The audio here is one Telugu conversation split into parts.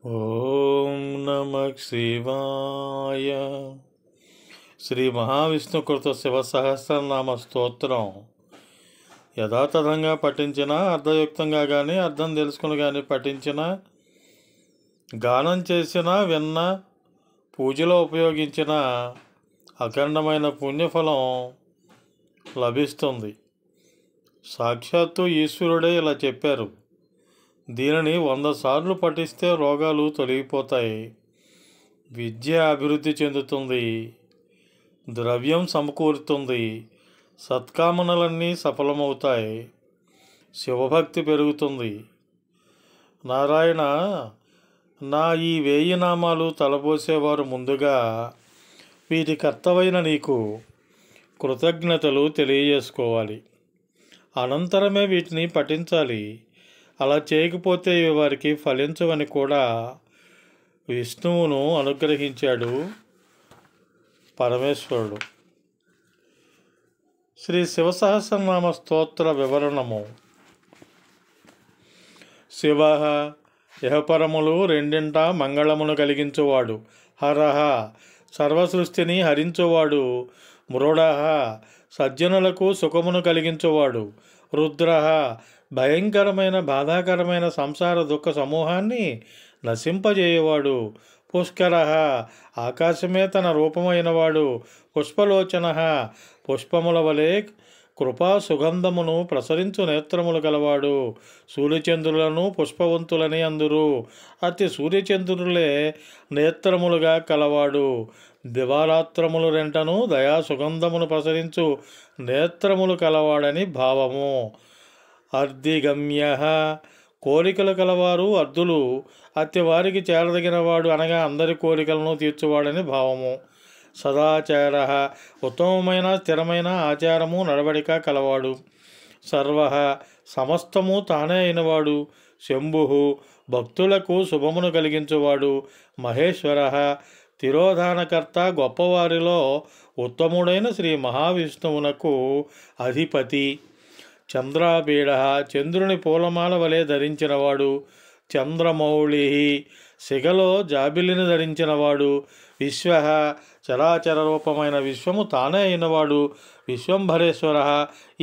ఓం నమః శివాయ. శ్రీ మహావిష్ణుకృత శివ సహస్రనామ స్తోత్రం యథాతథంగా పఠించిన, అర్థయుక్తంగా కానీ అర్థం తెలుసుకుని కానీ పఠించిన, గానం చేసిన, విన్న, పూజలో ఉపయోగించిన అఖండమైన పుణ్యఫలం లభిస్తుంది. సాక్షాత్తు ఈశ్వరుడే ఇలా చెప్పారు. దీనిని 100 సార్లు పఠిస్తే రోగాలు తొలగిపోతాయి, విద్య అభివృద్ధి చెందుతుంది, ద్రవ్యం సమకూరుతుంది, సత్కామనలన్నీ సఫలమవుతాయి, శివభక్తి పెరుగుతుంది. నారాయణ, నా ఈ 1000 నామాలు తలపోసేవారు ముందుగా వీటి కర్తవైన నీకు కృతజ్ఞతలు తెలియజేసుకోవాలి. అనంతరమే వీటిని పఠించాలి. అలా చేయకపోతే వారికి ఫలించవని కూడా విష్ణువును అనుగ్రహించాడు పరమేశ్వరుడు. శ్రీ శివసహస్రనామ స్తోత్ర వివరణము. శివ ఇహపరములు రెండింట మంగళమును కలిగించువాడు. హరహ సర్వసృష్టిని హరించువాడు. మృడః సజ్జనులకు సుఖమును కలిగించువాడు. రుద్రః భయంకరమైన బాధాకరమైన సంసార దుఃఖ సమూహాన్ని నశింపజేయవాడు. పుష్కరః ఆకాశమే తన రూపమైనవాడు. పుష్పలోచనః పుష్పముల వలె కృపా సుగంధమును ప్రసరించు నేత్రములు గలవాడు. సూర్యచంద్రులను పుష్పవంతులని అందురు. అతి సూర్యచంద్రులే నేత్రములుగా కలవాడు. దివారాత్రములు రెంటను దయా సుగంధమును ప్రసరించు నేత్రములు కలవాడని భావము. అర్ధిగమ్య కోరికలు కలవారు అర్ధులు. అతి వారికి చేరదగినవాడు అనగా అందరి కోరికలను తీర్చువాడని భావము. సదాచార ఉత్తమమైన స్థిరమైన ఆచారము నడవడిక కలవాడు. సర్వ సమస్తము తానే అయినవాడు. శంభు భక్తులకు శుభమును కలిగించువాడు. మహేశ్వర తిరోధానకర్త గొప్పవారిలో ఉత్తముడైన శ్రీ మహావిష్ణువునకు అధిపతి. చంద్రాబీడ చంద్రుని పూలమాల వలె ధరించినవాడు. చంద్రమౌళి సిగలో జాబిలిని ధరించినవాడు. విశ్వ చరాచర రూపమైన విశ్వము తానే అయినవాడు. విశ్వంభరేశ్వర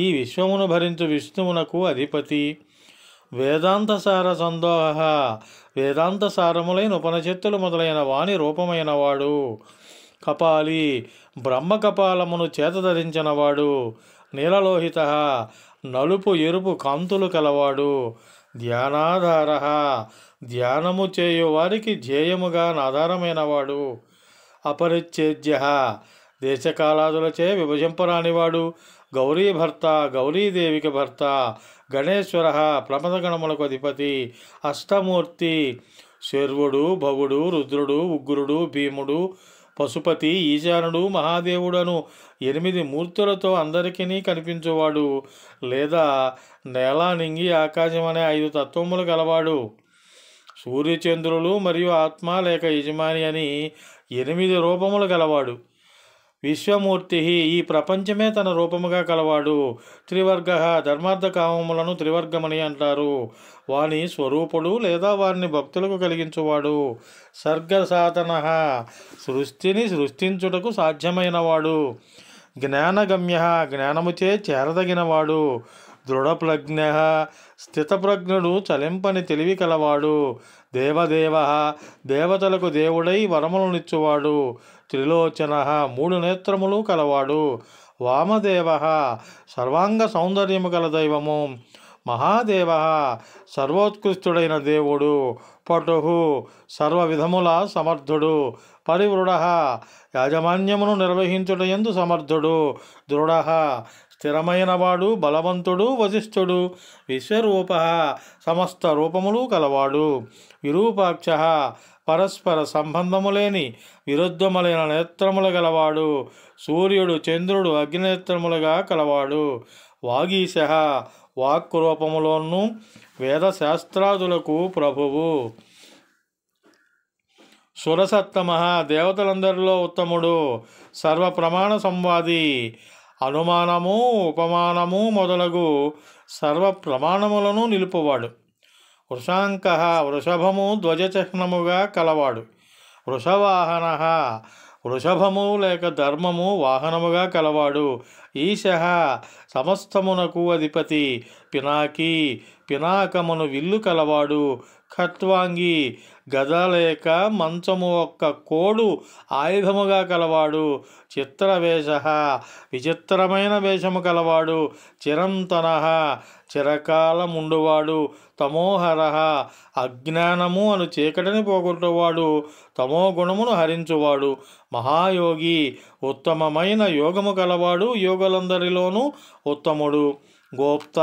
ఈ విశ్వమును భరించు విష్ణువునకు అధిపతి. వేదాంతసార సందోహ వేదాంత సారములైన ఉపనిషత్తులు మొదలైన వాణి రూపమైనవాడు. కపాలి బ్రహ్మకపాలమును చేత ధరించినవాడు. నీలలోహిత నలుపు ఎరుపు కాంతులు కలవాడు. ధ్యానాధార ధ్యానము చేయు వారికి ధ్యేయముగా ఆధారమైనవాడు. అపరిచ్ఛేద్య దేశకాలాదులచే విభజింపరానివాడు. గౌరీ భర్త గౌరీదేవికి భర్త. గణేశ్వర ప్రమదగణములకు అధిపతి. అష్టమూర్తి శర్వుడు భవుడు రుద్రుడు ఉగ్రుడు భీముడు పశుపతి ఈశానుడు మహాదేవుడను 8 మూర్తులతో అందరికీ కనిపించువాడు. లేదా నేల నింగి ఆకాశం అనే 5 తత్వములు గలవాడు. సూర్యచంద్రులు మరియు ఆత్మ లేక యజమాని అని 8 రూపములు గలవాడు. విశ్వమూర్తి ఈ ప్రపంచమే తన రూపముగా కలవాడు. త్రివర్గ ధర్మార్థ కామములను త్రివర్గమని అంటారు. వాని స్వరూపుడు లేదా వారిని భక్తులకు కలిగించువాడు. సర్గసాధన సృష్టిని సృష్టించుటకు సాధ్యమైనవాడు. జ్ఞానగమ్య జ్ఞానముచే చేరదగినవాడు. దృఢప్రజ్ఞ స్థితప్రజ్ఞుడు చలింపని తెలివి కలవాడు. దేవదేవ దేవతలకు దేవుడై వరములనిచ్చువాడు. త్రిలోచన 3 నేత్రములు కలవాడు. వామదేవ సర్వాంగ సౌందర్యము గల దైవము. మహాదేవ సర్వోత్కృష్టుడైన దేవుడు. పటు సర్వ విధముల సమర్థుడు. పరివృఢ యాజమాన్యమును నిర్వహించుటయందు సమర్థుడు. దృఢ స్థిరమైనవాడు బలవంతుడు వశిష్ఠుడు. విశ్వరూప సమస్త రూపములు కలవాడు. విరూపాక్ష పరస్పర సంబంధము లేని విరుద్ధములైన నేత్రములు గలవాడు. సూర్యుడు చంద్రుడు అగ్నినేత్రములుగా కలవాడు. వాగీశ వాక్కు రూపములోను వేదశాస్త్రాదులకు ప్రభువు. సురసత్తమ దేవతలందరిలో ఉత్తముడు. సర్వ ప్రమాణ సంవాది. అనుమానము ఉపమానము మొదలగు సర్వ ప్రమాణములను నిలుపువాడు. వృషాంక వృషభము ధ్వజచిహ్నముగా కలవాడు. వృషవాహన వృషభము లేక ధర్మము వాహనముగా కలవాడు. ఈశ సమస్తమునకు అధిపతి. పినాకి పినాకమును విల్లు కలవాడు. ఖట్వాంగి గద లేక మంచము ఒక్క కోడు ఆయుధముగా కలవాడు. చిత్రవేష విచిత్రమైన వేషము కలవాడు. చిరంతన చిరకాలముండువాడు. తమోహర అజ్ఞానము అను చీకటిని పోగొట్టువాడు. తమో గుణమును హరించువాడు. మహాయోగి ఉత్తమమైన యోగము కలవాడు. యోగులందరిలోనూ ఉత్తముడు. గోప్త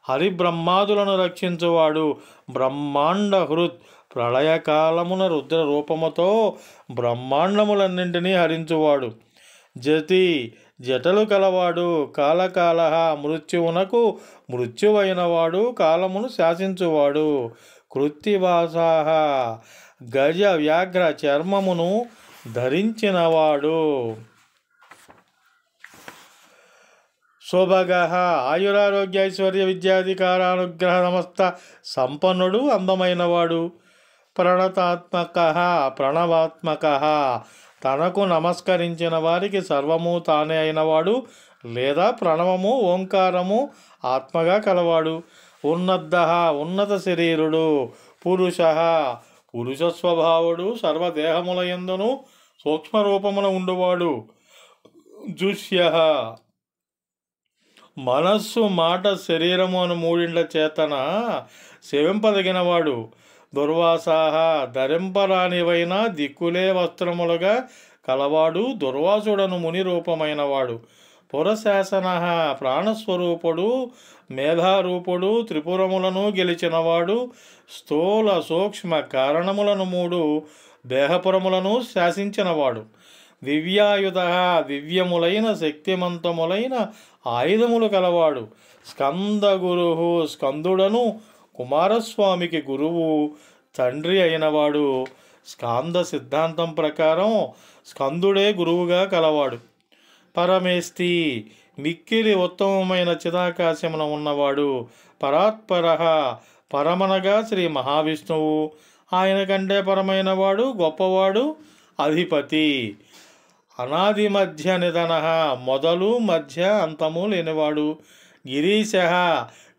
హరిబ్రహ్మాదులను రక్షించువాడు. బ్రహ్మాండ హృత్ ప్రళయకాలమున రుద్ర రూపముతో బ్రహ్మాండములన్నింటినీ హరించువాడు. జతి జటలు కలవాడు. కాలకాల మృత్యువునకు మృత్యువైనవాడు. కాలమును శాసించువాడు. కృత్తివాసాహ గజ వ్యాఘ్ర చర్మమును ధరించినవాడు. శోభగ ఆయురారోగ్య ఐశ్వర్య విద్యాధికారానుగ్రహ సమస్త సంపన్నుడు. అందమైనవాడు. ప్రణతాత్మక ప్రణవాత్మక తనకు నమస్కరించిన వారికి సర్వము తానే అయినవాడు లేదా ప్రణవము ఓంకారము ఆత్మగా కలవాడు. ఉన్నద్ద ఉన్నత శరీరుడు. పురుష పురుష స్వభావుడు. సర్వదేహముల యందును సూక్ష్మరూపమున ఉండువాడు. జుష్య మనస్సు మాట శరీరము అను మూడిండ్ల చేతన సేవింపదగినవాడు. దుర్వాసాహ ధరింపరానివైన దిక్కులే వస్త్రములుగా కలవాడు. దుర్వాసుడను ముని రూపమైనవాడు. పురశాసన ప్రాణస్వరూపుడు. మేధారూపుడు. త్రిపురములను గెలిచినవాడు. స్థూల సూక్ష్మ కారణములను మూడు దేహపురములను శాసించినవాడు. దివ్యాయుధ దివ్యములైన శక్తిమంతములైన ఆయుధములు కలవాడు. స్కందగురు స్కందుడను కుమారస్వామికి గురువు తండ్రి అయినవాడు. స్కాంద సిద్ధాంతం ప్రకారం స్కందుడే గురువుగా కలవాడు. పరమేస్తి మిక్కిలి ఉత్తమమైన చిదాకాశమున ఉన్నవాడు. పరాత్పర పరమనగా శ్రీ మహావిష్ణువు. ఆయన కంటే పరమైనవాడు గొప్పవాడు అధిపతి. అనాది మధ్య నిధన మొదలు మధ్య అంతము లేనివాడు. గిరీశ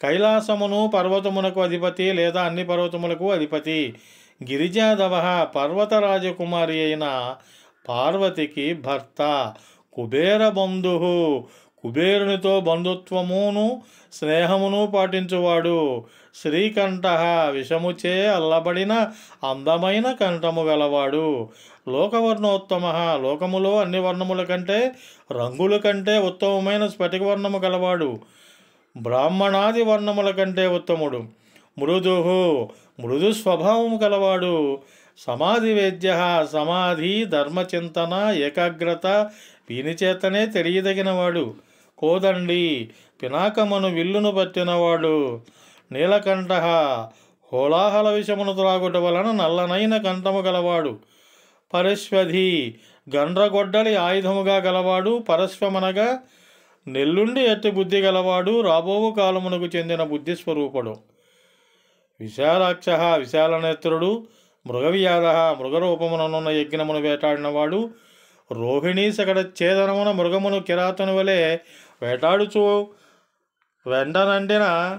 కైలాసమును పర్వతమునకు అధిపతి లేదా అన్ని పర్వతములకు అధిపతి. గిరిజాదవ పర్వత రాజకుమారి అయిన పార్వతికి భర్త. కుబేర బంధు కుబేరునితో బంధుత్వమును స్నేహమును పాటించువాడు. శ్రీకంఠ విషముచే అల్లబడిన అందమైన కంఠము గలవాడు. లోకవర్ణోత్తమ లోకములో అన్ని వర్ణముల కంటే రంగుల కంటే ఉత్తమమైన స్ఫటిక వర్ణము గలవాడు. బ్రాహ్మణాది వర్ణముల కంటే ఉత్తముడు. మృదు మృదు స్వభావము కలవాడు. సమాధి వేద్య సమాధి ధర్మచింతన ఏకాగ్రత వీనిచేతనే తెలియదగినవాడు. కోదండి పినాకమును విల్లును పట్టినవాడు. నీలకంఠ హోళాహల విషమును త్రాగుట వలన నల్లనైన కంఠము గలవాడు. పరశ్వధి గండ్రగొడ్డలి ఆయుధముగా గలవాడు. పరశ్వమనగా నెల్లుండి ఎట్టి బుద్ధి గలవాడు. రాబోవు కాలమునకు చెందిన బుద్ధిస్వరూపుడు. విశాలాక్ష విశాలనేత్రుడు. మృగవ్యాధ మృగరూపముననున్న యజ్ఞమును వేటాడినవాడు. రోహిణీ సకట ఛేదనమున మృగమును కిరాతుని వలె వేటాడుచు వెంటనంటిన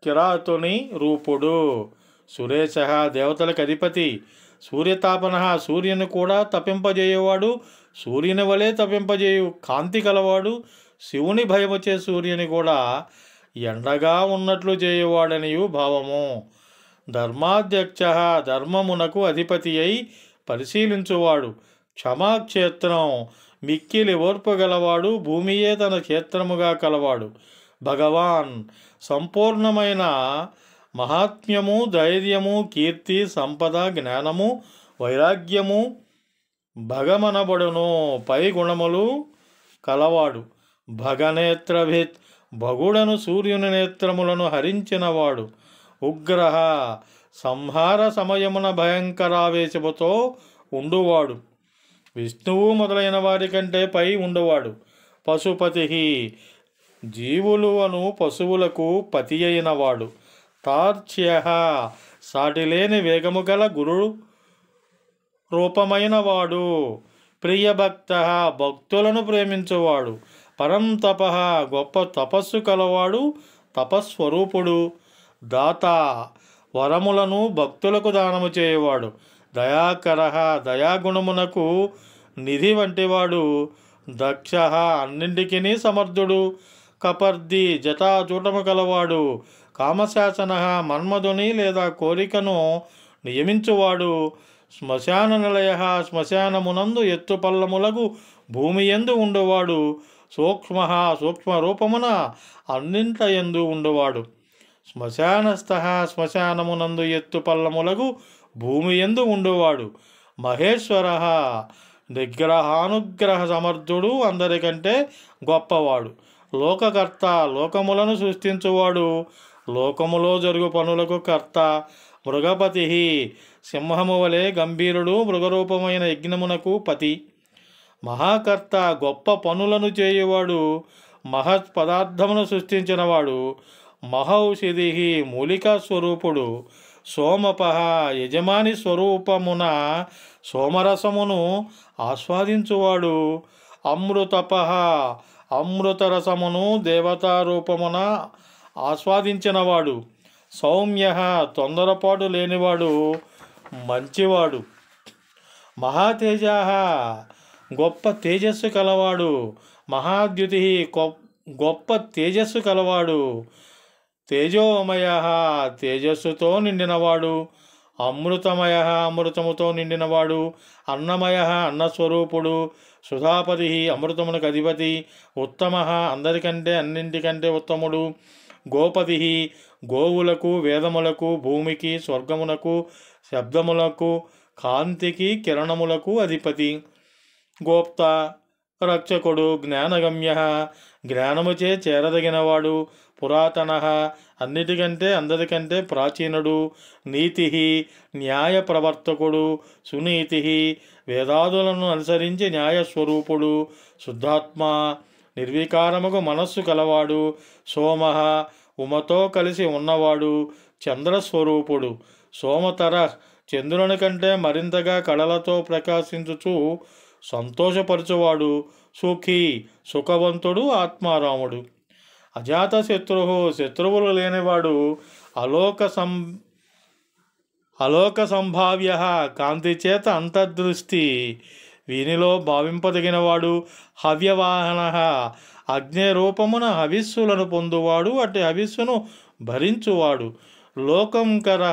కిరాతుని రూపుడు. సురేశ దేవతలకు అధిపతి. సూర్యతాపన సూర్యుని కూడా తప్పింపజేయువాడు. సూర్యుని వలె తప్పింపజేయు కాంతి కలవాడు. శివుని భయముచే సూర్యుని కూడా ఎండగా ఉన్నట్లు చేయువాడనియు భావము. ధర్మాధ్యక్ష ధర్మమునకు అధిపతి అయి పరిశీలించువాడు. క్షమాక్షేత్రం మిక్కిలి ఓర్పు గలవాడు. భూమియే తన క్షేత్రముగా కలవాడు. భగవాన్ సంపూర్ణమైన మహాత్మ్యము ధైర్యము కీర్తి సంపద జ్ఞానము వైరాగ్యము భగమనబడును పై గుణములు కలవాడు. భగనేత్రభిత్ భగుడను సూర్యుని నేత్రములను హరించినవాడు. ఉగ్రహ సంహార సమయమున భయంకరావేశముతో ఉండువాడు. విష్ణువు మొదలైన వారి కంటే పై ఉండువాడు. పశుపతి జీవులు అను పశువులకు పతి అయినవాడు. తార్చ్య సాటిలేని వేగము గల గురు రూపమైన వాడు. ప్రియభక్త భక్తులను ప్రేమించువాడు. పరంతప గొప్ప తపస్సు కలవాడు, తపస్వరూపుడు. దాత వరములను భక్తులకు దానము చేయవాడు. దయాకర దయాగుణమునకు నిధి వంటివాడు. దక్ష అన్నింటికీ సమర్థుడు. కపర్ది జటాచూటము కలవాడు. కామశాసన మన్మధుని లేదా కోరికను నియమించువాడు. శ్మశాన నిలయ శ్మశానమునందు ఎత్తు పల్లములకు భూమి యందు ఉండువాడు. సూక్ష్మ రూపమున అన్నింట యందు ఉండువాడు. శ్మశానస్థ శ్మశానమునందు ఎత్తు పల్లములకు భూమి యందు ఉండువాడు. మహేశ్వర నిగ్రహానుగ్రహ సమర్థుడు, అందరికంటే గొప్పవాడు. లోకకర్త లోకములను సృష్టించువాడు. లోకములో జరుగు పనులకు కర్త. మృగపతి సింహము వలె గంభీరుడు, మృగరూపమైన యజ్ఞమునకు పతి. మహాకర్త గొప్ప పనులను చేయువాడు. మహత్ పదార్థమును సృష్టించినవాడు. మహౌషధి మూలికా స్వరూపుడు. సోమప యజమాని స్వరూపమున సోమరసమును ఆస్వాదించువాడు. అమృతప అమృతరసమును దేవతారూపమున ఆస్వాదించినవాడు. సౌమ్య తొందరపాటు లేనివాడు, మంచివాడు. మహాతేజ గొప్ప తేజస్సు కలవాడు. మహాద్యుతి గొప్ప తేజస్సు కలవాడు. తేజోమయ తేజస్సుతో నిండినవాడు. అమృతమయ అమృతముతో నిండినవాడు. అన్నమయ అన్నస్వరూపుడు. సుధాపతి అమృతమునకు అధిపతి. ఉత్తమ అందరికంటే అన్నింటికంటే ఉత్తముడు. గోపతి గోవులకు, వేదములకు, భూమికి, స్వర్గమునకు, శబ్దములకు, కాంతికి, కిరణములకు అధిపతి. గోప్త రక్షకుడు. జ్ఞానగమ్య జ్ఞానముచే చేరదగినవాడు. పురాతన అన్నిటికంటే అందరికంటే ప్రాచీనుడు. నీతి న్యాయ ప్రవర్తకుడు. సునీతి వేదాదులను అనుసరించి న్యాయస్వరూపుడు. శుద్ధాత్మ నిర్వికారముకు మనస్సు కలవాడు. సోమ ఉమతో కలిసి ఉన్నవాడు. చంద్రస్వరూపుడు. సోమతర చంద్రుని కంటే మరింతగా కళలతో ప్రకాశించుచు సంతోషపరచువాడు. సుఖీ సుఖవంతుడు, ఆత్మారాముడు. అజాతశత్రు శత్రువులు లేనివాడు. అలోక సంభావ్య కాంతి చేత అంతర్దృష్టి వీనిలో భావింపదగినవాడు. హవ్యవాహన అగ్ని రూపమున హవిస్సులను పొందువాడు, అట్టి హవిస్సును భరించువాడు. లోకంకర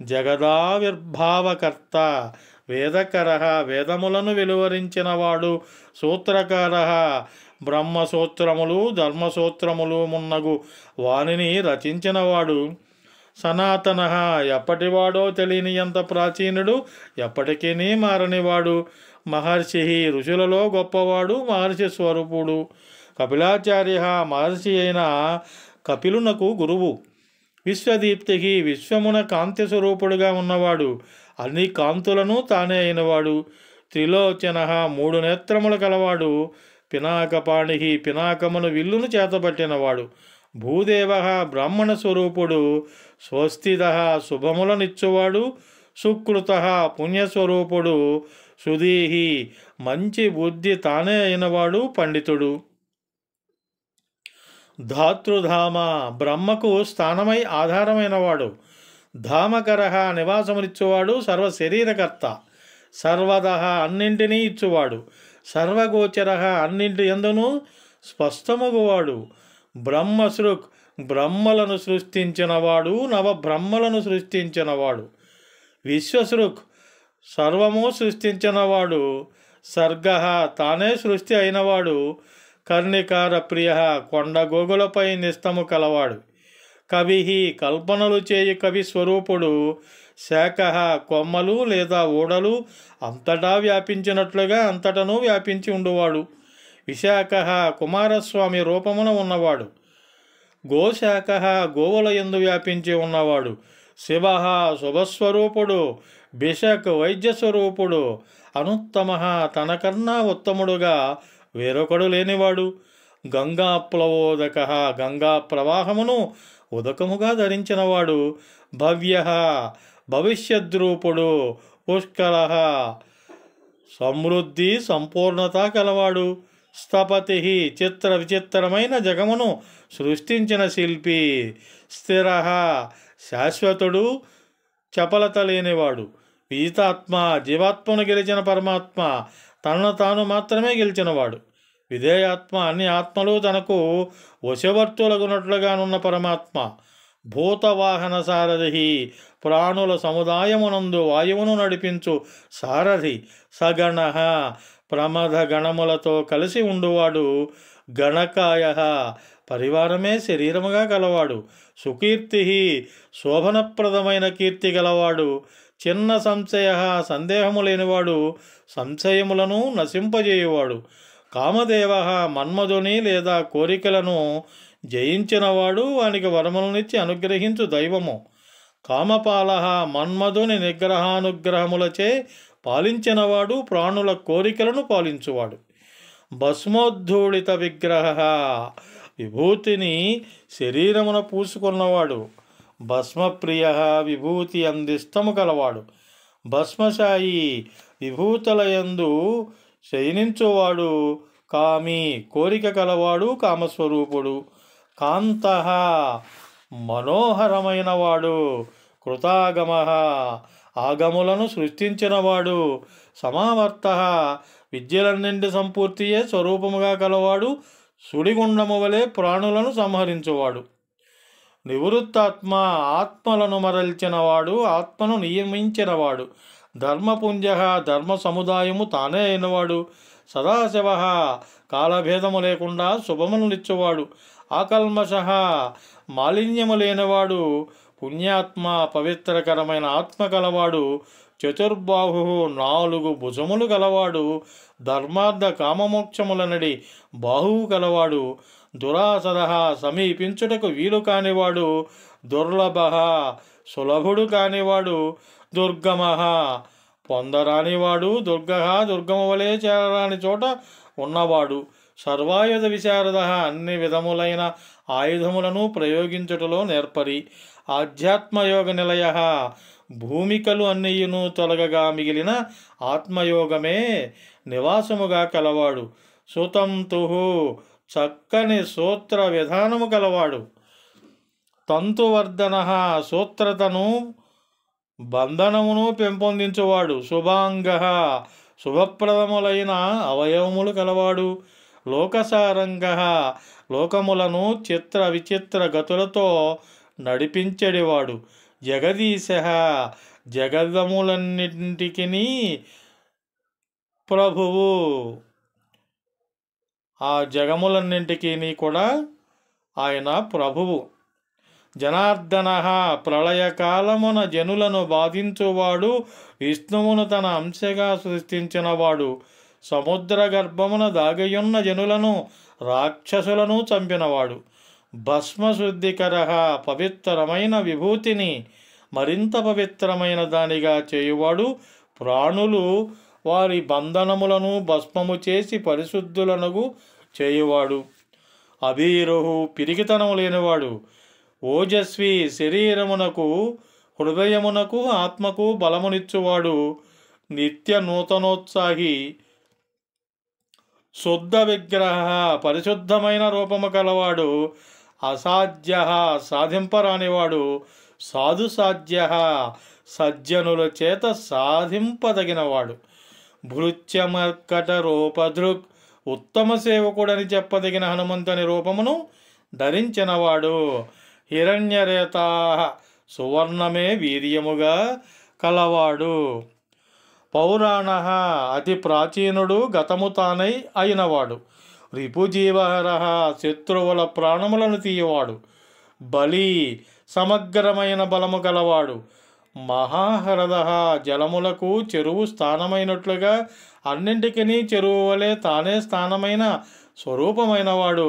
జగదావిర్భావకర్త. వేదకర వేదములను వెలువరించినవాడు. సూత్రకార బ్రహ్మసూత్రములు, ధర్మసూత్రములు మున్నగు వానిని రచించినవాడు. సనాతన ఎప్పటివాడో తెలియని ఎంత ప్రాచీనుడు, ఎప్పటికీ మారనివాడు. మహర్షి ఋషులలో గొప్పవాడు, మహర్షి స్వరూపుడు. కపిలాచార్య మహర్షి అయిన కపిలునకు గురువు. విశ్వదీప్తికి విశ్వమున కాంతి స్వరూపుడుగా ఉన్నవాడు. అన్ని కాంతులను తానే అయినవాడు. త్రిలోచన 3 నేత్రములు కలవాడు. పినాకపాణి పినాకమును విల్లును చేతబట్టినవాడు. భూదేవ బ్రాహ్మణ స్వరూపుడు. స్వస్తిద శుభములనిచ్చువాడు. సుకృత పుణ్యస్వరూపుడు. సుధీహి మంచి బుద్ధి తానే అయినవాడు, పండితుడు. ధాతృధామ బ్రహ్మకు స్థానమై ఆధారమైనవాడు. ధామకర నివాసమునిచ్చువాడు. సర్వశరీరకర్త. సర్వద అన్నింటినీ ఇచ్చువాడు. సర్వగోచర అన్నింటి యందును స్పష్టమగువాడు. బ్రహ్మసృక్ బ్రహ్మలను సృష్టించినవాడు. నవబ్రహ్మలను సృష్టించినవాడు. విశ్వసృక్ సర్వము సృష్టించినవాడు. సర్గ తానే సృష్టి అయినవాడు. కర్ణికార ప్రియ కొండ గోగులపై నిస్తము కలవాడు. కవి కల్పనలు చేయు కవి స్వరూపుడు. శాఖ కొమ్మలు లేదా ఊడలు అంతటా వ్యాపించినట్లుగా అంతటను వ్యాపించి ఉండువాడు. విశాఖ కుమారస్వామి రూపమున ఉన్నవాడు. గోశాఖ గోవుల యందు వ్యాపించి ఉన్నవాడు. శివ శుభస్వరూపుడు. బిషక్ వైద్యస్వరూపుడు. అనుత్తమ తనకన్నా ఉత్తముడుగా వేరొకడు లేనివాడు. గంగా ప్లవోదక గంగా ప్రవాహమును ఉదకముగా ధరించినవాడు. భవ్య భవిష్యద్రూపుడు. పుష్కల సమృద్ధి సంపూర్ణత కలవాడు. స్థపతి చిత్ర విచిత్రమైన జగమును సృష్టించిన శిల్పి. స్థిర శాశ్వతుడు, చపలత లేనివాడు. విజితాత్మ జీవాత్మను గెలిచిన పరమాత్మ, తనను తాను మాత్రమే గెలిచినవాడు. విధేయాత్మ అన్ని ఆత్మలు తనకు వశవర్తులగునట్లుగానున్న పరమాత్మ. భూతవాహన సారథి ప్రాణుల సముదాయమునందు వాయువును నడిపించు సారథి. సగణ ప్రమథ గణములతో కలిసి ఉండువాడు. గణకాయ పరివారమే శరీరముగా కలవాడు. సుకీర్తి శోభనప్రదమైన కీర్తి గలవాడు. చిన్న సంశయ సందేహము లేనివాడు. సంశయములను నశింపజేయువాడు. కామదేవ మన్మధుని లేదా కోరికలను జయించినవాడు. వానికి వరములనిచ్చి అనుగ్రహించు దైవము. కామపాల మన్మధుని నిగ్రహానుగ్రహములచే పాలించినవాడు. ప్రాణుల కోరికలను పాలించువాడు. భస్మోద్ధూళిత విగ్రహ విభూతిని శరీరమున పూసుకున్నవాడు. భస్మప్రియ విభూతి అందిష్టము కలవాడు. భస్మశాయి విభూతులయందు శయనించువాడు. కామి కోరిక కలవాడు. కామస్వరూపుడు. కాంత మనోహరమైనవాడు. కృతాగమ ఆగములను సృష్టించినవాడు. సమావర్త విద్యలన్నింటి సంపూర్తియే స్వరూపముగా కలవాడు. సుడిగుండము వలె ప్రాణులను సంహరించువాడు. నివృత్తాత్మ ఆత్మలను మరల్చినవాడు. ఆత్మను నియమించినవాడు. ధర్మపుంజ ధర్మ సముదాయము తానే అయినవాడు. సదాశివ కాలభేదము లేకుండా శుభములనిచ్చువాడు. ఆకల్మష మాలిన్యము లేనివాడు. పుణ్యాత్మ పవిత్రకరమైన ఆత్మ కలవాడు. చతుర్బాహు 4 భుజములు కలవాడు. ధర్మార్థ కామమోక్షములనడి బాహువు కలవాడు. దురాసద సమీపించుటకు వీలు కానివాడు. దుర్లభ సులభుడు కానివాడు. దుర్గమ పొందరానివాడు. దుర్గ దుర్గమ వలె చేరరాని చోట ఉన్నవాడు. సర్వాయుధ విశారద అన్ని విధములైన ఆయుధములను ప్రయోగించుటలో నేర్పరి. ఆధ్యాత్మయోగ నిలయ భూమికలు అన్నియును తొలగగా మిగిలిన ఆత్మయోగమే నివాసముగా కలవాడు. సుతంతు చక్కని సూత్ర విధానము కలవాడు. తంతువర్ధన సూత్రతను బంధనమును పెంపొందించువాడు. శుభాంగ శుభప్రదములైన అవయవములు కలవాడు. లోకసారంగ లోకములను చిత్ర విచిత్ర గతులతో నడిపించెడివాడు. జగదీశ జగదములన్నింటికి ప్రభువు. ఆ జగములన్నింటికి కూడా ఆయన ప్రభువు. జనార్దన ప్రళయకాలమున జనులను బాధించువాడు. విష్ణువును తన అంశగా సృష్టించినవాడు. సముద్ర గర్భమున దాగియున్న జనులను రాక్షసులను చంపినవాడు. భస్మశుద్ధికర పవిత్రమైన విభూతిని మరింత పవిత్రమైన దానిగా చేయువాడు. ప్రాణులు వారి బంధనములను భస్మము చేసి పరిశుద్ధులను చేయువాడు. అభీరుహు పిరికితనము లేనివాడు. ఓజస్వి శరీరమునకు హృదయమునకు ఆత్మకు బలమునిచ్చువాడు. నిత్య నూతనోత్సాహి. శుద్ధ విగ్రహ పరిశుద్ధమైన రూపము కలవాడు. అసాధ్య సాధింపరానివాడు. సాధు సాధ్య సజ్జనుల చేత సాధింపదగినవాడు. భృత్యమర్కట రూపధృక్ ఉత్తమ సేవకుడని చెప్పదగిన హనుమంతుని రూపమును ధరించినవాడు. హిరణ్యరేత సువర్ణమే వీర్యముగా కలవాడు. పౌరాణ అతి ప్రాచీనుడు గతము తానై అయినవాడు. రిపుజీవహర శత్రువుల ప్రాణములను తీయవాడు. బలి సమగ్రమైన బలము గలవాడు. మహాహరద జలములకు చెరువు స్థానమైనట్లుగా అన్నింటికీ చెరువు వలె తానే స్థానమైన స్వరూపమైనవాడు.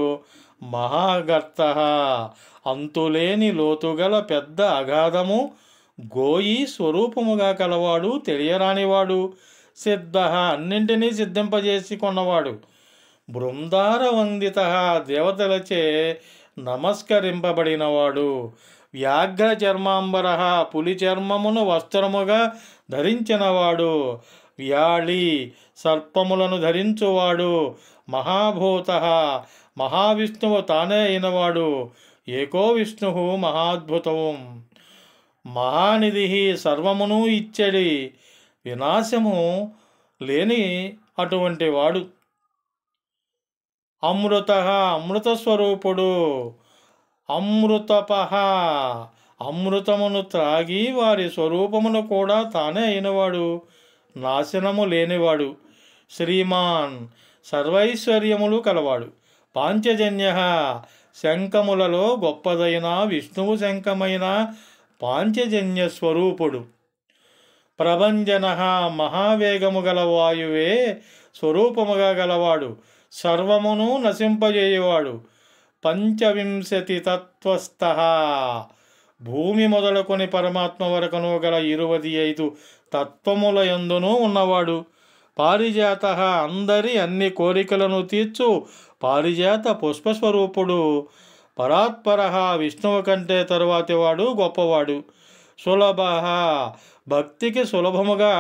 మహాగర్త అంతులేని లోతుగల పెద్ద అగాధము గోయి స్వరూపముగా కలవాడు. తెలియరానివాడు. సిద్ధ అన్నింటినీ సిద్ధింపజేసి కొన్నవాడు. బృందార వందిత దేవతలచే నమస్కరింపబడినవాడు. వ్యాఘ్ర చర్మాంబర, పులి చర్మమును వస్త్రముగా ధరించినవాడు. వ్యాళి, సర్పములను ధరించువాడు. మహాభూత, మహావిష్ణువు తానే అయినవాడు. ఏకో విష్ణు మహాద్భుతం. మహానిధి, సర్వమును ఇచ్చడి, వినాశము లేని అటువంటి వాడు. అమృత, అమృతస్వరూపుడు. అమృతపహ, అమృతమును త్రాగి వారి స్వరూపమును కూడా తానే అయినవాడు. నాశనము లేనివాడు. శ్రీమాన్, సర్వైశ్వర్యములు కలవాడు. పాంచజన్య, శంఖములలో గొప్పదైన విష్ణువు శంఖమైన పాంచజన్య స్వరూపుడు. ప్రభంజన, మహావేగము గల వాయువే స్వరూపముగా గలవాడు. సర్వమును నశింపజేయువాడు. పంచవింశతి తత్వస్థ, భూమి మొదలుకొని పరమాత్మ వరకును గల 25 తత్వముల యందును ఉన్నవాడు. పారిజాత, అందరి అన్ని కోరికలను తీర్చు పారిజాత పుష్పస్వరూపుడు. పరాత్పర, విష్ణువు కంటే తరువాతి వాడు గొప్పవాడు. సులభ, భక్తికి సులభముగా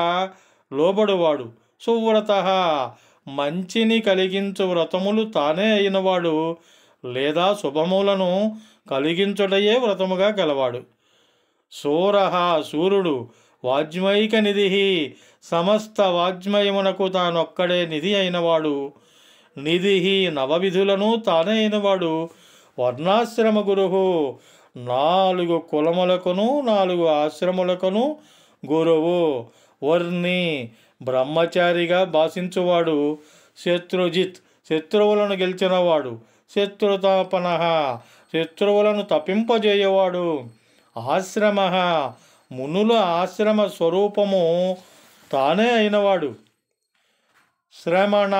లోబడువాడు. సువ్రత, మంచిని కలిగించు వ్రతములు తానే అయినవాడు, లేదా శుభములను కలిగించుటయే వ్రతముగా గలవాడు. సూర, సూర్యుడు. వాజ్మయిక నిధి, సమస్త వాజ్మయమునకు తానొక్కడే నిధి అయినవాడు. నిధి, నవవిధులను తానే అయినవాడు. వర్ణాశ్రమ గురువు, 4 కులములకును 4 ఆశ్రములకును గురువు. వర్ణి, బ్రహ్మచారిగా భాషించువాడు. శత్రుజిత్, శత్రువులను గెలిచినవాడు. శత్రుతాపన, శత్రువులను తప్పింపజేయవాడు. ఆశ్రమ, మునుల ఆశ్రమ స్వరూపము తానే అయినవాడు. శ్రమణ,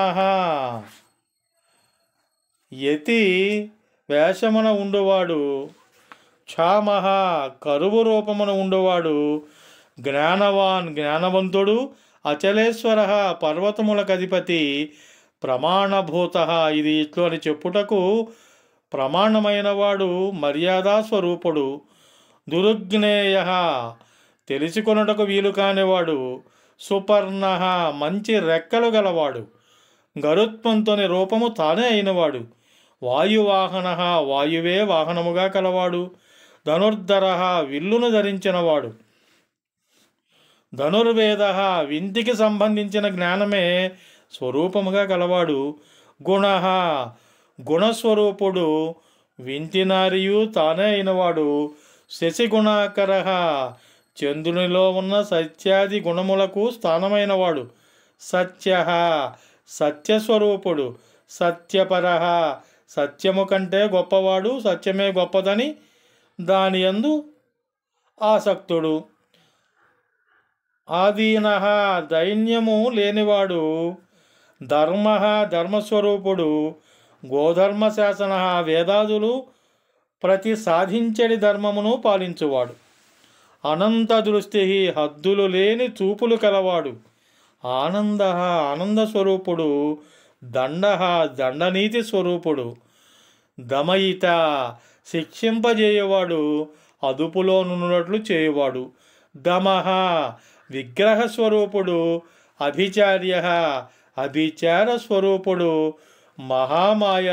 యతి వేషమున ఉండువాడు. క్షామః, కరువు రూపమున ఉండువాడు. జ్ఞానవాన్, జ్ఞానవంతుడు. అచలేశ్వర, పర్వతములకు అధిపతి. ప్రమాణభూత, ఇది ఇట్లు అని చెప్పుటకు ప్రమాణమైనవాడు. మర్యాదా స్వరూపుడు. దురుజ్ఞేయ, తెలుసుకొనుటకు వీలు కానివాడు. సుపర్ణ, మంచి రెక్కలు గలవాడు. గరుత్మంతుని రూపము తానే అయినవాడు. వాయువాహన, వాయువే వాహనముగా కలవాడు. ధనుర్ధర, విల్లును ధరించినవాడు. ధనుర్వేద, వింటికి సంబంధించిన జ్ఞానమే స్వరూపముగా గలవాడు. గుణ, గుణస్వరూపుడు. వింటినారియు తానే అయినవాడు. శశిగుణాకర, చంద్రునిలో ఉన్న సత్యాది గుణములకు స్థానమైనవాడు. సత్య, సత్యస్వరూపుడు. సత్యపర, సత్యము కంటే గొప్పవాడు. సత్యమే గొప్పదని దాని యందు ఆసక్తుడు. ఆదీన, దైన్యము లేనివాడు. ధర్మ, ధర్మస్వరూపుడు. గోధర్మ శాసన, వేదాదులు ప్రతి సాధించడి ధర్మమును పాలించువాడు. అనంత దృష్టి, హద్దులు లేని చూపులు కలవాడు. ఆనంద, ఆనందస్వరూపుడు. దండ, దండనీతి స్వరూపుడు. దమయిత, శిక్షింపజేయవాడు. అదుపులో నున్నట్లు చేయువాడు. దమః, విగ్రహ స్వరూపుడు. అభిచార్య, అభిచార స్వరూపుడు. మహామాయ,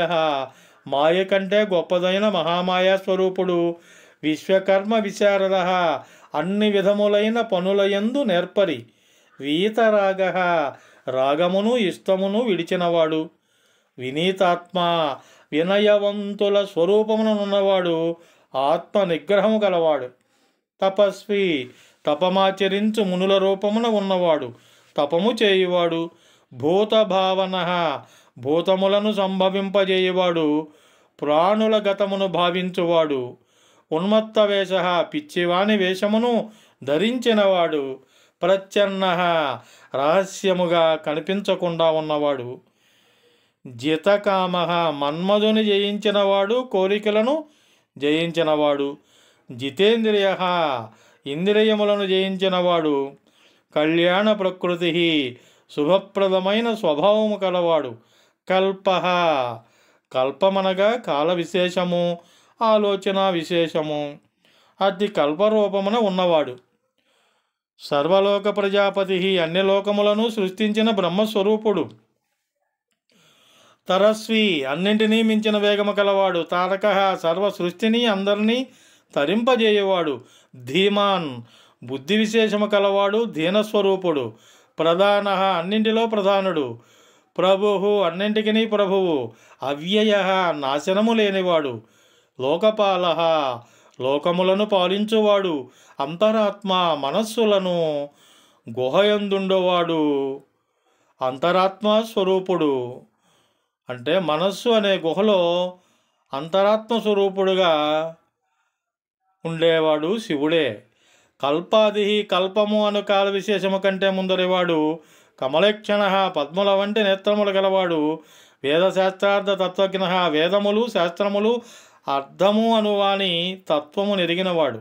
మాయ కంటే గొప్పదైన మహామాయా స్వరూపుడు. విశ్వకర్మ విశారద, అన్ని విధములైన పనులయందు నేర్పరి. వీతరాగ, రాగమును ఇష్టమును విడిచినవాడు. వినీతాత్మ, వినయవంతుల స్వరూపమునున్నవాడు. ఆత్మ నిగ్రహము గలవాడు. తపస్వి, తపమాచరించు మునుల రూపమున ఉన్నవాడు. తపము చేయువాడు. భూతభావన, భూతములను సంభవింపజేయువాడు. ప్రాణుల గతమును భావించువాడు. ఉన్మత్త వేష, పిచ్చివాని వేషమును ధరించినవాడు. ప్రచ్ఛన్న, రహస్యముగా కనిపించకుండా ఉన్నవాడు. జితకామ, మన్మధుని జయించినవాడు. కోరికలను జయించినవాడు. జితేంద్రియ, ఇంద్రియములను జయించినవాడు. కళ్యాణ ప్రకృతి, శుభప్రదమైన స్వభావము కలవాడు. కల్ప, కల్పమనగా కాల విశేషము, ఆలోచన విశేషము. అతి కల్పరూపమున ఉన్నవాడు. సర్వలోక ప్రజాపతి, అన్ని లోకములను సృష్టించిన బ్రహ్మస్వరూపుడు. తరస్వి, అన్నింటినీ మించిన వేగము కలవాడు. తారక, సర్వ సృష్టిని అందరినీ తరింపజేయువాడు. ధీమాన్, బుద్ధి విశేషము కలవాడు, దీనస్వరూపుడు. ప్రధాన, అన్నింటిలో ప్రధానుడు. ప్రభు, అన్నింటికి ప్రభువు. అవ్యయ, నాశనము లేనివాడు. లోకపాల, లోకములను పాలించువాడు. అంతరాత్మ, మనస్సులను గుహయందుండువాడు. అంతరాత్మ స్వరూపుడు అంటే మనస్సు అనే గుహలో అంతరాత్మ స్వరూపుడుగా ఉండేవాడు శివుడే. కల్పాది, కల్పము అను కాల విశేషము కంటే ముందరివాడు. కమలక్షణ, పద్ముల వంటి నేత్రములు గలవాడు. వేదశాస్త్రార్థ తత్వజ్ఞ, వేదములు శాస్త్రములు అర్థము అనువాని తత్వము నెరిగినవాడు.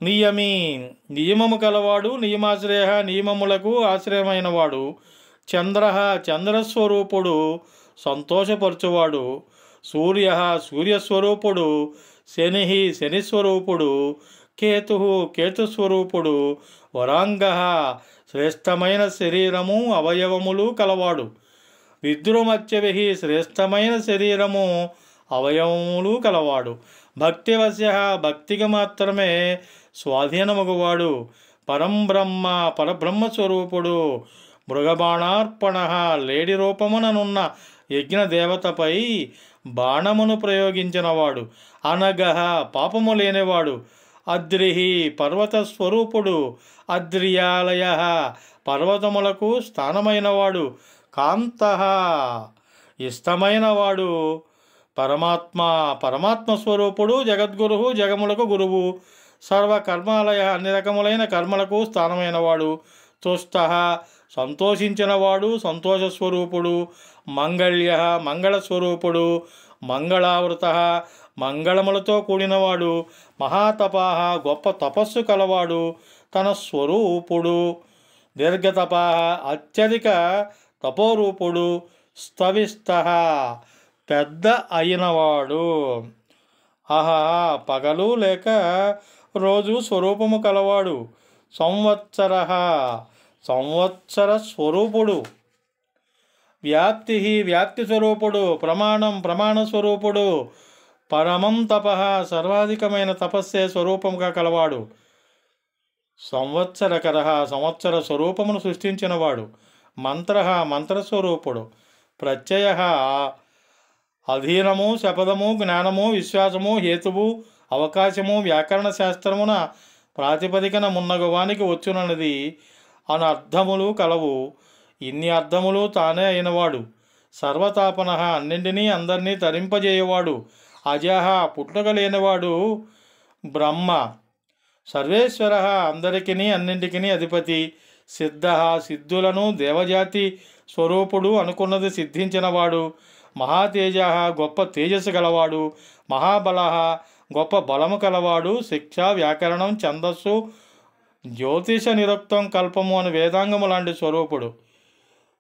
నియమి, నియమము కలవాడు. నియమాశ్రయ, నియమములకు ఆశ్రయమైనవాడు. చంద్ర, చంద్రస్వరూపుడు, సంతోషపరచువాడు. సూర్య, సూర్యస్వరూపుడు. శని, శనిస్వరూపుడు. కేతు, కేతుస్వరూపుడు. వరాంగ, శ్రేష్టమైన శరీరము అవయవములు కలవాడు. విద్రుమత్యవి, శ్రేష్టమైన శరీరము అవయవములు కలవాడు. భక్తివశ్య, భక్తికి మాత్రమే స్వాధీనమగువాడు. పరంబ్రహ్మ, పరబ్రహ్మస్వరూపుడు. మృగబాణార్పణ, లేడి రూపముననున్న యజ్ఞదేవతపై బాణమును ప్రయోగించినవాడు. అనగ, పాపము లేనివాడు. అద్రిహి, పర్వత స్వరూపుడు. అద్రియాలయ, పర్వతములకు స్థానమైనవాడు. కాంత, ఇష్టమైనవాడు. పరమాత్మ, పరమాత్మ స్వరూపుడు. జగద్గురు, జగములకు గురువు. సర్వకర్మాలయ, అన్ని రకములైన కర్మలకు స్థానమైనవాడు. తుష్ట, సంతోషించినవాడు. సంతోషస్వరూపుడు. మంగళ్య, మంగళస్వరూపుడు. మంగళావృత, మంగళములతో కూడినవాడు. మహాతపాహ, గొప్ప తపస్సు కలవాడు. తన స్వరూపుడు. దీర్ఘతప, అత్యధిక తపోరూపుడు. స్తవిష్ట, పెద్ద అయినవాడు. ఆహా, పగలు లేక రోజు స్వరూపము కలవాడు. సంవత్సర, సంవత్సర స్వరూపుడు. వ్యాప్తి, వ్యాప్తి స్వరూపుడు. ప్రమాణం, ప్రమాణ స్వరూపుడు. పరమం తప, సర్వాధికమైన తపస్సే స్వరూపముగా కలవాడు. సంవత్సరకర, సంవత్సర స్వరూపమును సృష్టించినవాడు. మంత్ర, మంత్రస్వరూపుడు. ప్రత్యయ, అధీనము, శపథము, జ్ఞానము, విశ్వాసము, హేతువు, అవకాశము, వ్యాకరణ శాస్త్రమున ప్రాతిపదికన మున్నగువానికి వచ్చునన్నది అను అర్థములు కలవు. ఇన్ని అర్థములు తానే అయినవాడు. సర్వతాపన, అన్నింటినీ అందరినీ తరింపజేయవాడు. అజహ, పుట్టుక లేనివాడు. బ్రహ్మ, సర్వేశ్వర, అందరికీ అన్నింటికి అధిపతి. సిద్ధ, సిద్ధులను దేవజాతి స్వరూపుడు. అనుకున్నది సిద్ధించినవాడు. మహాతేజ, గొప్ప తేజస్సు గలవాడు. మహాబల, గొప్ప బలము కలవాడు. శిక్ష, వ్యాకరణం, ఛందస్సు, జ్యోతిష నిరుక్తం, కల్పము అని వేదాంగము లాంటి స్వరూపుడు.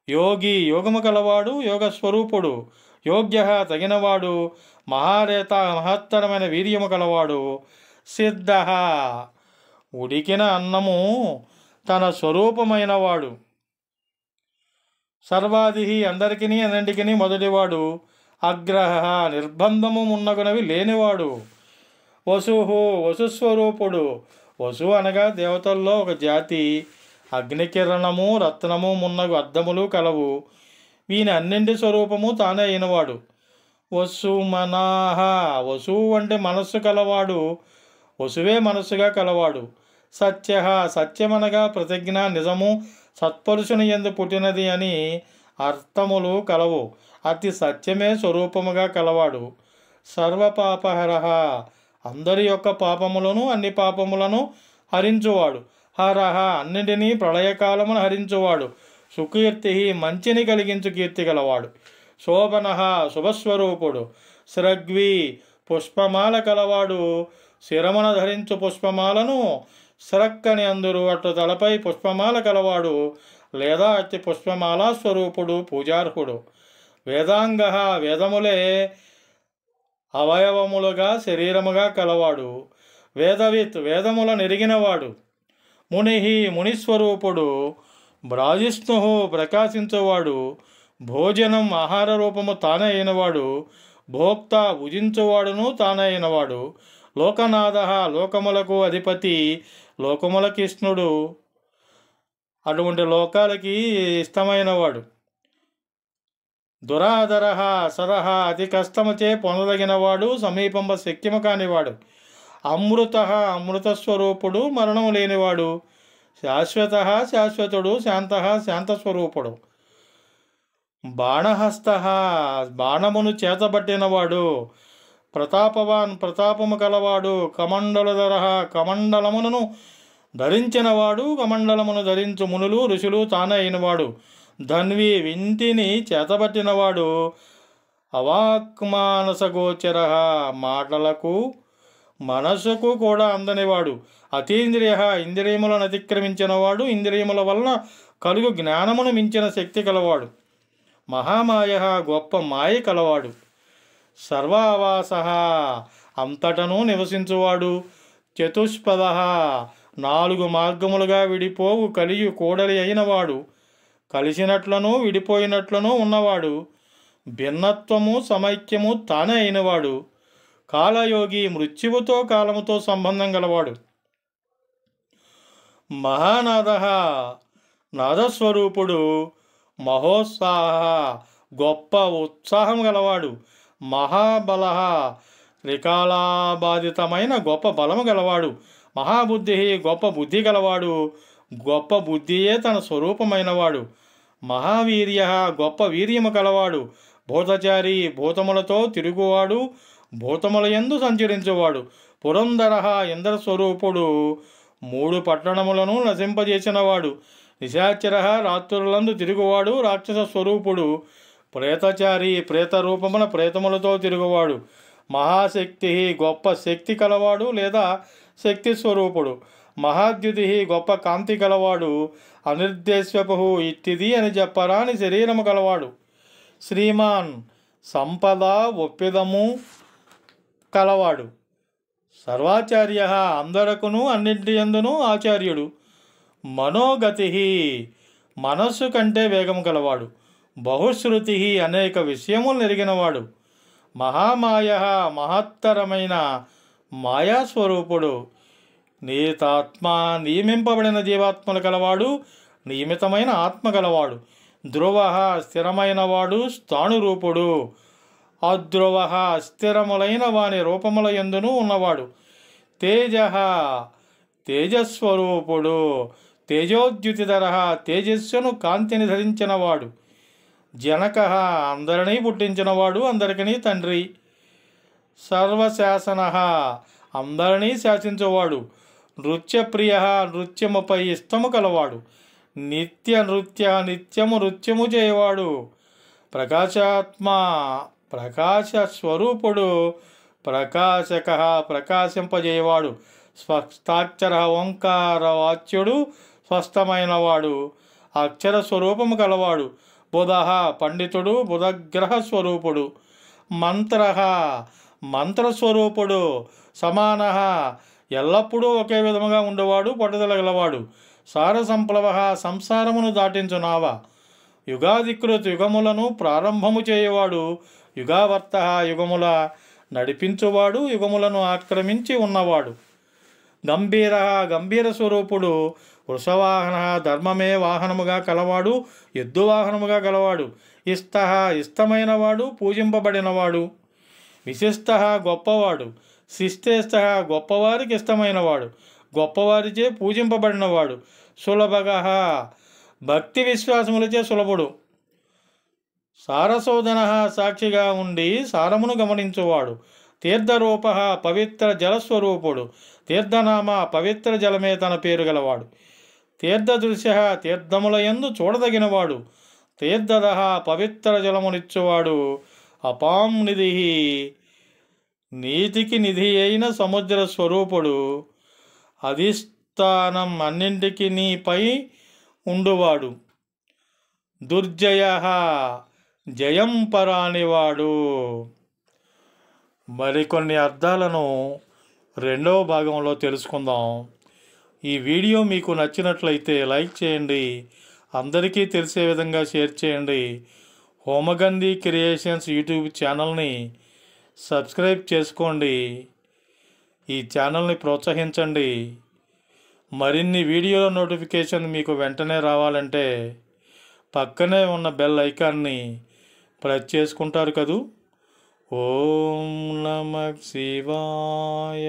యోగి, యోగము కలవాడు. యోగస్వరూపుడు. యోగ్య, తగినవాడు. మహారేత, మహత్తరమైన వీర్యము కలవాడు. సిద్ధ, ఉడికిన అన్నము తన స్వరూపమైనవాడు. సర్వాది, అందరికీ అన్నింటికి మొదటివాడు. అగ్రహ, నిర్బంధము మున్నగునవి లేనివాడు. వసుహు, వసుస్వరూపుడు. వసు అనగా దేవతల్లో ఒక జాతి. అగ్నికిరణము, రత్నము మున్నగు అద్దములు కలవు. వీని అన్నింటి స్వరూపము తానే అయినవాడు. వసు మనాహ, వసువు అంటే మనస్సు కలవాడు. వసువే మనస్సుగా కలవాడు. సత్య, సత్యమనగా ప్రతిజ్ఞ, నిజము, సత్పరుషుని యందు పుట్టినది అని అర్థములు కలవు. అతి సత్యమే స్వరూపముగా కలవాడు. సర్వపాపహర, అందరి యొక్క పాపములను, అన్ని పాపములను హరించువాడు. హరహ, అన్నింటినీ ప్రళయకాలమును హరించువాడు. సుకీర్తి, మంచిని కలిగించు కీర్తి గలవాడు. శోభన, శుభస్వరూపుడు. స్రగ్వి, పుష్పమాల కలవాడు. శిరమున ధరించు పుష్పమాలను స్రక్కని అందరు. అటు తలపై పుష్పమాల కలవాడు లేదా అతి పుష్పమాలా స్వరూపుడు, పూజార్హుడు. వేదాంగ వేదములే అవయవములుగా శరీరముగా కలవాడు. వేదవిత్ వేదముల నెరిగినవాడు. ముని మునీస్వరూపుడు. బ్రాజిష్ణు ప్రకాశించువాడు. భోజనం ఆహార రూపము తానే అయినవాడు. భోక్త భుజించువాడును తానే అయినవాడు. లోకనాథ లోకములకు అధిపతి. లోకముల కృష్ణుడు. అటువంటి లోకాలకి ఇష్టమైనవాడు. దురాధర సరహ అతి కష్టముచే పొందదగినవాడు. సమీపంబ శక్యము కానివాడు. అమృత అమృతస్వరూపుడు. మరణము లేనివాడు. శాశ్వత శాశ్వతుడు. శాంత శాంతస్వరూపుడు. బాణహస్త బాణమును చేతబట్టినవాడు. ప్రతాపవాన్ ప్రతాపము కలవాడు. కమండలధర కమండలమును ధరించినవాడు. కమండలమును ధరించు మునులు ఋషులు తానే అయినవాడు. ధన్వి వింటిని చేతబట్టినవాడు. అవాక్మానసగోచర మాటలకు మనసుకు కూడా అందనివాడు. అతీంద్రియ ఇంద్రియములను అతిక్రమించినవాడు. ఇంద్రియముల వలన కలుగు జ్ఞానమును మించిన శక్తి కలవాడు. మహామాయ గొప్ప మాయ కలవాడు. సర్వావాస అంతటను నివసించువాడు. చతుష్పద 4 మార్గములుగా విడిపోవు కలియు కోడలి అయినవాడు. కలిసినట్లను విడిపోయినట్లను ఉన్నవాడు. భిన్నత్వము సమైక్యము తానే అయినవాడు. కాలయోగి మృత్యువుతో కాలముతో సంబంధం గలవాడు. మహానాథ నాదస్వరూపుడు. మహోత్సాహ గొప్ప ఉత్సాహం గలవాడు. మహాబల త్రికాలాబాధితమైన గొప్ప బలము గలవాడు. మహాబుద్ధి గొప్ప బుద్ధి గలవాడు. గొప్ప బుద్ధియే తన స్వరూపమైనవాడు. మహావీర్య గొప్ప వీర్యము కలవాడు. భూతచారి భూతములతో తిరుగువాడు. భూతముల యందు సంచరించువాడు. పురంధర ఇంద్రస్వరూపుడు. 3 పట్టణములను నశింపజేసినవాడు. నిశాచర రాత్రులందు తిరుగువాడు. రాక్షస స్వరూపుడు. ప్రేతచారి ప్రేత రూపమున ప్రేతములతో తిరుగువాడు. మహాశక్తి గొప్ప శక్తి కలవాడు లేదా శక్తి స్వరూపుడు. మహాద్యుతి గొప్ప కాంతి కలవాడు. అనిర్దేశ్వపు ఇట్టిది అని చెప్పరాని శరీరము కలవాడు. శ్రీమాన్ సంపద ఒప్పిదము కలవాడు. సర్వాచార్య అందరకును అన్నింటి యందును ఆచార్యుడు. మనోగతి మనస్సు కంటే వేగము కలవాడు. బహుశ్రుతి అనేక విషయములు నెరిగినవాడు. మహామాయ మహత్తరమైన మాయాస్వరూపుడు. నీతాత్మ నియమింపబడిన జీవాత్మలు కలవాడు. నియమితమైన ఆత్మ కలవాడు. ధ్రువ స్థిరమైనవాడు. స్థాణురూపుడు. అధ్రువ స్థిరములైన వాని రూపముల యందును ఉన్నవాడు. తేజ తేజస్వరూపుడు. తేజోద్యుతిధర తేజస్సును కాంతిని ధరించినవాడు. జనక అందరినీ పుట్టించినవాడు. అందరికీ తండ్రి. సర్వశాసన అందరినీ శాసించువాడు. నృత్యప్రియ నృత్యముపై ఇష్టము కలవాడు. నిత్యము నృత్యము చేయవాడు. ప్రకాశాత్మ ప్రకాశ స్వరూపుడు. ప్రకాశక ప్రకాశింపజేయవాడు. స్పష్టాక్షర ఓంకార వాచ్యుడు. స్పష్టమైనవాడు. అక్షర స్వరూపము కలవాడు. బుధ పండితుడు. బుధగ్రహ స్వరూపుడు. మంత్ర మంత్రస్వరూపుడు. సమాన ఎల్లప్పుడూ ఒకే విధముగా ఉండేవాడు. పట్టుదల గలవాడు. సారసంప్లవ సంసారమును దాటించునావ. యుగాధికృత్ యుగములను ప్రారంభము చేయవాడు. యుగావర్త యుగముల నడిపించువాడు. యుగములను ఆక్రమించి ఉన్నవాడు. గంభీర గంభీర స్వరూపుడు. వృషవాహన ధర్మమే వాహనముగా కలవాడు. ఎద్దు వాహనముగా గలవాడు. ఇష్ట ఇష్టమైనవాడు. పూజింపబడినవాడు. విశిష్ట గొప్పవాడు. శిష్టేష్ట గొప్పవారికి ఇష్టమైనవాడు. గొప్పవారిచే పూజింపబడినవాడు. సులభగ భక్తి విశ్వాసములచే సులభుడు. సారశోధన సాక్షిగా ఉండి సారమును గమనించువాడు. తీర్థరూప పవిత్ర జలస్వరూపుడు. తీర్థనామ పవిత్ర జలమే తన పేరు గలవాడు. తీర్థదృశ్య తీర్థముల యందు చూడదగినవాడు. తీర్థద పవిత్ర జలమునిచ్చువాడు. అపాం నిధి నీతికి నిధి అయిన సముద్ర స్వరూపుడు. అధిష్టానం అన్నింటికి నీపై ఉండువాడు. దుర్జయ జయం పరానివాడు. మరికొన్ని అర్థాలను రెండవ భాగంలో తెలుసుకుందాం. ఈ వీడియో మీకు నచ్చినట్లయితే లైక్ చేయండి, అందరికీ తెలిసే విధంగా షేర్ చేయండి. హోమగంధి క్రియేషన్స్ యూట్యూబ్ ఛానల్ని సబ్స్క్రైబ్ చేసుకోండి. ఈ ఛానల్ని ప్రోత్సహించండి. మరిన్ని వీడియోల నోటిఫికేషన్ మీకు వెంటనే రావాలంటే పక్కనే ఉన్న బెల్ ఐకాన్ని ప్రెస్ చేసుకుంటారు కదూ. ఓం నమః శివాయ.